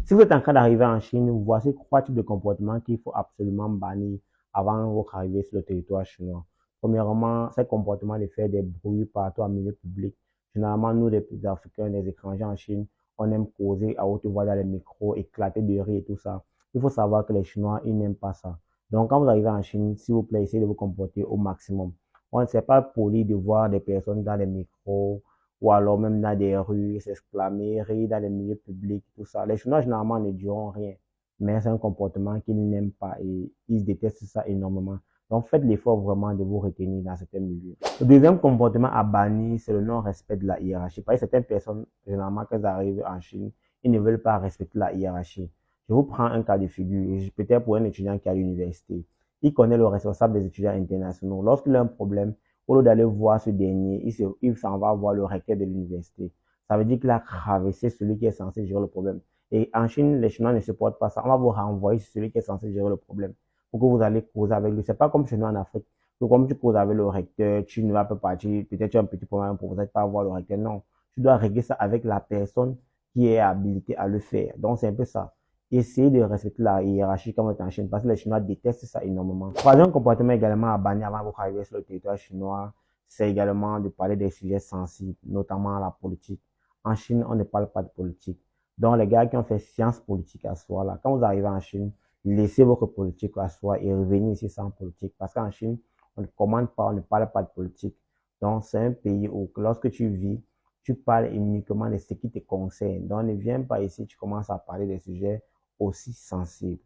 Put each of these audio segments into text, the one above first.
Si vous êtes en train d'arriver en Chine, voici trois types de comportements qu'il faut absolument bannir avant votre arrivée sur le territoire chinois. Premièrement, ces comportements de faire des bruits partout en milieu public. Généralement, nous, les Africains, les étrangers en Chine, on aime causer à haute voix dans les micros, éclater de rire et tout ça. Il faut savoir que les Chinois, ils n'aiment pas ça. Donc, quand vous arrivez en Chine, s'il vous plaît, essayez de vous comporter au maximum. On ne sait pas poli de voir des personnes dans les micros, ou alors même dans des rues, s'exclamer, rire dans les milieux publics, tout ça. Les Chinois, généralement, ne diront rien, mais c'est un comportement qu'ils n'aiment pas et ils détestent ça énormément. Donc, faites l'effort vraiment de vous retenir dans certains milieux. Le deuxième comportement à bannir, c'est le non-respect de la hiérarchie. Par exemple, certaines personnes, généralement, quand elles arrivent en Chine, ils ne veulent pas respecter la hiérarchie. Je vous prends un cas de figure, peut-être pour un étudiant qui est à l'université. Il connaît le responsable des étudiants internationaux. Lorsqu'il a un problème, au lieu d'aller voir ce dernier, il s'en va voir le recteur de l'université. Ça veut dire qu'il a traversé celui qui est censé gérer le problème. Et en Chine, les Chinois ne supportent pas ça. On va vous renvoyer sur celui qui est censé gérer le problème pour que vous allez causer avec lui. C'est pas comme chez nous en Afrique. Donc, comme tu causes avec le recteur, tu ne vas pas partir, peut-être tu as un petit problème pour vous pas voir le recteur. Non. Tu dois régler ça avec la personne qui est habilitée à le faire. Donc, c'est un peu ça. Essayez de respecter la hiérarchie comme vous êtes en Chine parce que les Chinois détestent ça énormément. Troisième comportement également à bannir avant votre arrivée sur le territoire chinois, c'est également de parler des sujets sensibles, notamment la politique. En Chine, on ne parle pas de politique. Donc, les gars qui ont fait sciences politiques à soi, là, quand vous arrivez en Chine, laissez votre politique à soi et revenez ici sans politique. Parce qu'en Chine, on ne commande pas, on ne parle pas de politique. Donc, c'est un pays où, lorsque tu vis, tu parles uniquement de ce qui te concerne. Donc, ne viens pas ici, tu commences à parler des sujets aussi sensibles.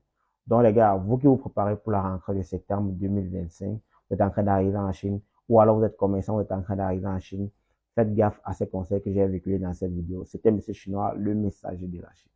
Donc, les gars, vous qui vous préparez pour la rentrée de septembre 2025, vous êtes en train d'arriver en Chine, ou alors vous êtes commerçant, vous êtes en train d'arriver en Chine, faites gaffe à ces conseils que j'ai véhiculés dans cette vidéo. C'était Monsieur Chinois, le messager de la Chine.